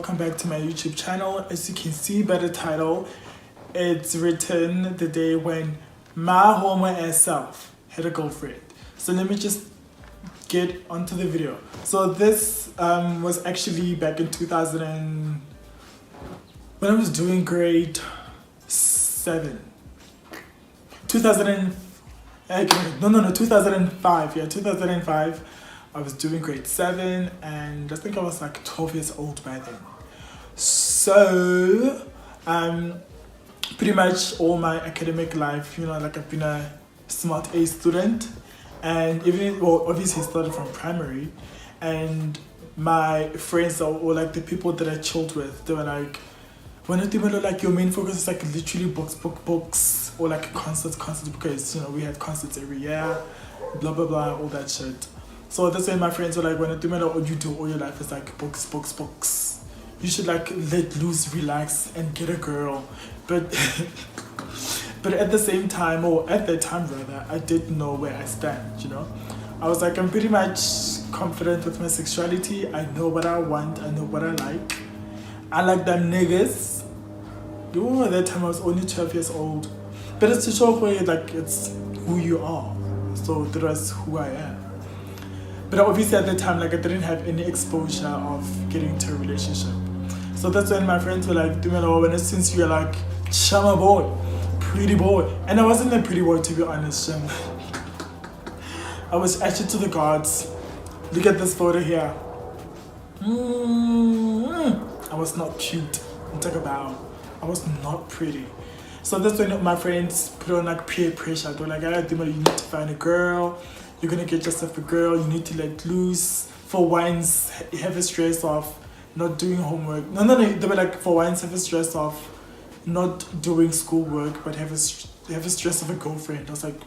welcome back to my YouTube channel. As you can see by the title, it's written the day when my homo ass self had a girlfriend. So let me just get onto the video. So this was actually back in 2000 when I was doing grade 7. 2005. Yeah, 2005. I was doing grade 7 and I think I was like 12 years old by then. So pretty much all my academic life, like I've been a smart A student, and obviously started from primary, and my friends or like the people that I chilled with, they were like, when I like your main focus is like literally books or like concerts because we had concerts every year, blah blah blah, all that shit. So that's when my friends were like, when I all you do all your life is like books. You should like let loose, relax, and get a girl. But but at the same time, or at that time rather, I didn't know where I stand, I was like, I'm pretty much confident with my sexuality. I know what I want, I know what I like. I like them niggas. At that time I was only 12 years old. But it's to show where like it's who you are. So that was who I am. But obviously at the time, like I didn't have any exposure of getting into a relationship. So that's when my friends were like, Dumelang, since you're like chama boy, pretty boy. And I wasn't a pretty boy, to be honest. I was actually to the gods. Look at this photo here. I was not cute. Talk about, I was not pretty. So that's when my friends put on like peer pressure. They were like, you need to find a girl. You're gonna get yourself a girl. You need to let loose. For once, have a stress of not doing homework. No. They were like, for once, have a stress of not doing schoolwork, but have a stress of a girlfriend. I was like,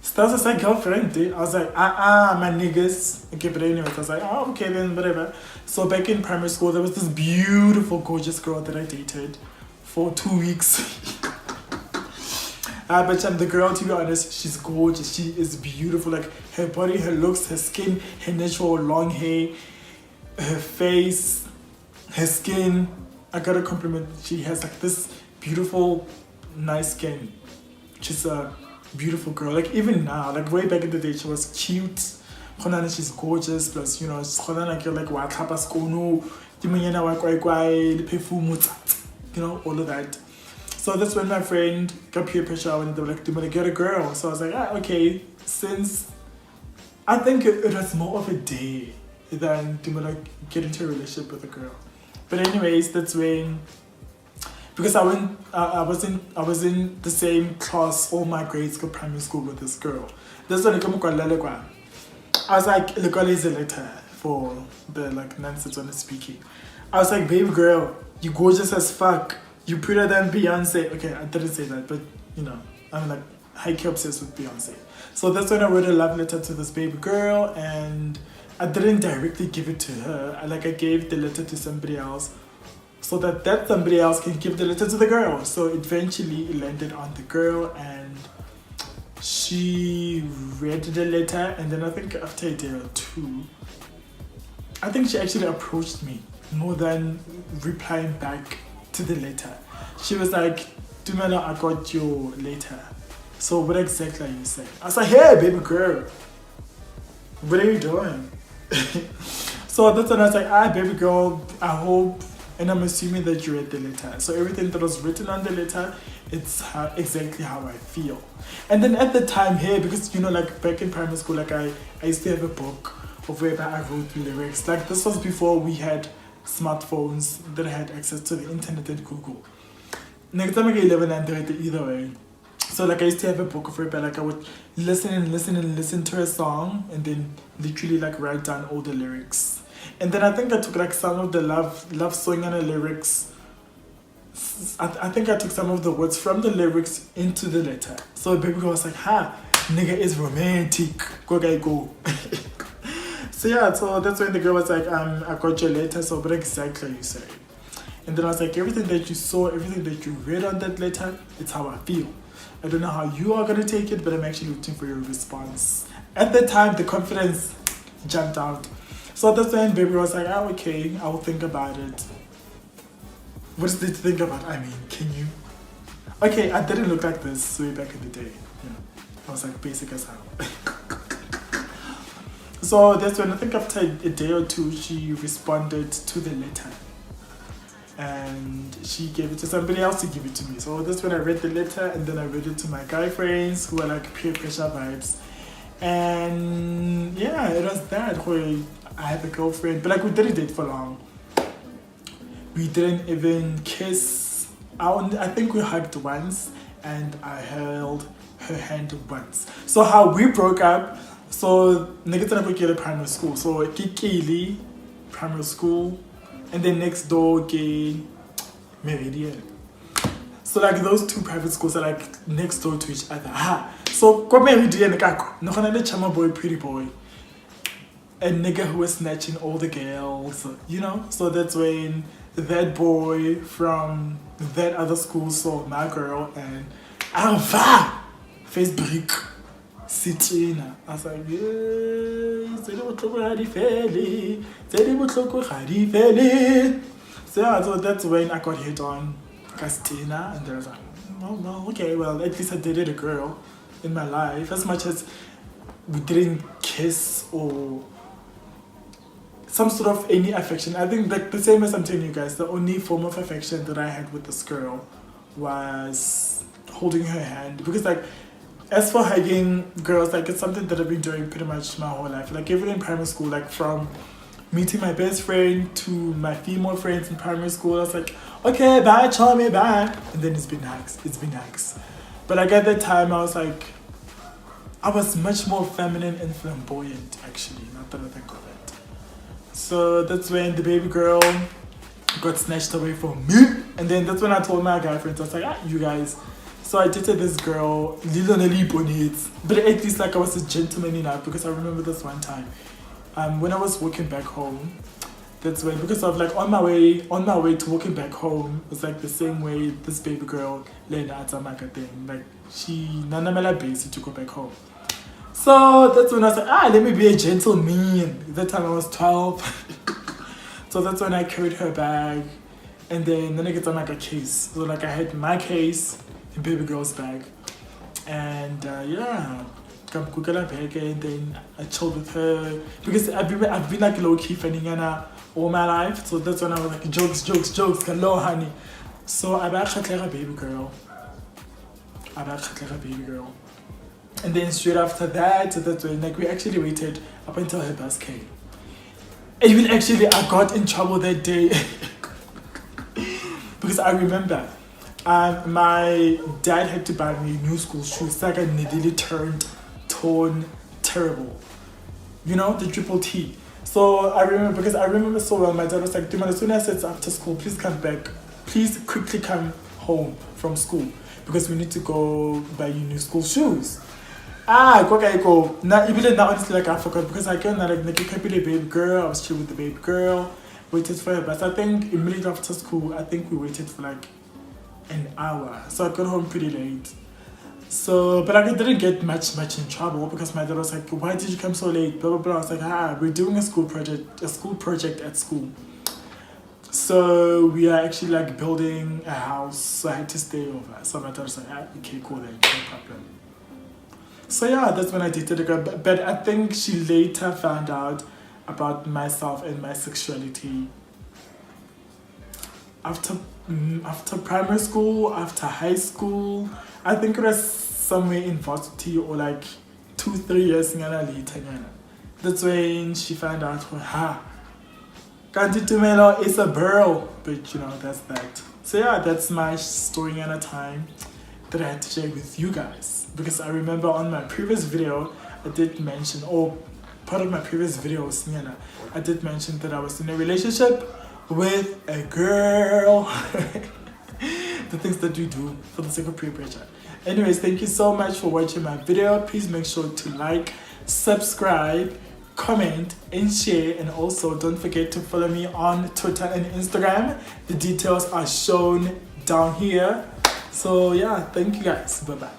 Stars is like girlfriend, dude. I was like, my niggas. Okay, but anyways, I was like, oh, okay then, whatever. So back in primary school, there was this beautiful, gorgeous girl that I dated for 2 weeks. But the girl, to be honest, she's gorgeous. She is beautiful. Like her body, her looks, her skin, her natural long hair, her face, her skin. I gotta compliment. She has like this beautiful, nice skin. She's a beautiful girl. Like even now, like way back in the day, she was cute. She's gorgeous. Plus, she's like all of that. So that's when my friend got peer pressure when they were like, do you want to get a girl? So I was like, okay, since I think it was more of a day than do you want to get into a relationship with a girl. But anyways, that's when, because I was in the same class all my grade school, primary school with this girl. That's when I was like, look, is a letter for the like non-Setswana speaking. I was like, baby girl, you gorgeous as fuck. You prettier than Beyonce. Okay, I didn't say that, but I'm like high-key obsessed with Beyonce. So that's when I wrote a love letter to this baby girl, and I didn't directly give it to her. I gave the letter to somebody else, so that somebody else can give the letter to the girl. So eventually it landed on the girl, and she read the letter, and then I think after a day or two, I think she actually approached me more than replying back to the letter. She was like, Dumelang, I got your letter. So what exactly are you saying? I was like, hey baby girl, what are you doing? So that's when I was like, baby girl, I hope, and I'm assuming that you read the letter. So everything that was written on the letter, it's exactly how I feel. And then at the time here, because like back in primary school, like I used to have a book of where I wrote lyrics. Like this was before we had smartphones that had access to the internet and Google. Next time I get 11 and either way. So like I used to have a book of rap, like I would listen to a song and then literally like write down all the lyrics. And then I think I took like some of the love song and the lyrics. I think I took some of the words from the lyrics into the letter. So baby girl was like, nigga is romantic. Go. So yeah, so that's when the girl was like, I got your letter, so what exactly are you saying? And then I was like, everything that you saw, everything that you read on that letter, it's how I feel. I don't know how you are going to take it, but I'm actually waiting for your response. At that time, the confidence jumped out. So that's when baby was like, oh, okay, I'll think about it. What is there to think about? I mean, can you? Okay, I didn't look like this way back in the day. You know, I was like basic as hell. So that's when I think after a day or two, she responded to the letter. And she gave it to somebody else to give it to me. So that's when I read the letter, and then I read it to my guy friends who were like peer pressure vibes. And yeah, it was that where I had a girlfriend, but like we didn't date for long. We didn't even kiss. I think we hugged once, and I held her hand once. So how we broke up, so Negative primary school. So Kikili primary school. And then next door, Meridian. So like those two private schools are like next door to each other. So go Meridian, no chama boy, pretty boy. A nigga who was snatching all the girls, you know? So that's when that boy from that other school saw my girl and Alva Facebook. Sitina. I was like, so that's when I got hit on Castina, and I was like, well, okay, well, at least I dated a girl in my life. As much as we didn't kiss or some sort of any affection. I think like the same as I'm telling you guys, the only form of affection that I had with this girl was holding her hand. Because like, as for hugging girls, like it's something that I've been doing pretty much my whole life. Like even in primary school, like from meeting my best friend to my female friends in primary school, I was like, okay, bye, Charlie, bye. And then it's been hugs. But like at that time, I was like, I was much more feminine and flamboyant, actually, not that I think of it. So that's when the baby girl got snatched away from me. And then that's when I told my guy friends, I was like, you guys. So I dated this girl, but at least like I was a gentleman enough, because I remember this one time, when I was walking back home, that's when, because of like on my way to walking back home, it was like the same way this baby girl, Lena Atamaka thing, like she nanamela basic to go back home. So that's when I was like, let me be a gentleman. That time I was 12. So that's when I carried her bag, and then I get on like a case. So like I had my case, baby girl's bag, and yeah, come cook her bag, and then I chilled with her because I've been like low key fanning all my life. So that's when I was like jokes, hello honey. So I back a baby girl, and then straight after that, so that's when like we actually waited up until her bus came. And even actually I got in trouble that day because I remember. My dad had to buy me new school shoes. Like I nearly turned torn terrible. You know, the triple T. So I remember so well, my dad was like, Dumelang, as soon as it's after school, please come back. Please quickly come home from school because we need to go buy you new school shoes. Go. Now, even now, honestly, like I forgot because I can't like the baby girl. I was chilling with the baby girl, waited for her bus. I think immediately after school, I think we waited for like an hour, so I got home pretty late. So, but I didn't get much in trouble because my dad was like, "Why did you come so late?" Blah blah blah. I was like, we're doing a school project at school. So we are actually like building a house, so I had to stay over. So my dad was like, okay, cool then, no problem. So yeah, that's when I dated a girl. But I think she later found out about myself and my sexuality after primary school, after high school. I think it was somewhere in varsity or like 2-3 years later. That's when she found out, Kanti Tumelo is a girl. But you know, that's that. So yeah, that's my story and a time that I had to share with you guys. Because I remember on my previous video, I did mention, or part of my previous video, I did mention that I was in a relationship with a girl. The things that we do for the sake of peer pressure. Anyways, thank you so much for watching my video. Please make sure to like, subscribe, comment, and share. And also don't forget to follow me on Twitter and Instagram. The details are shown down here. So yeah, thank you guys. Bye bye.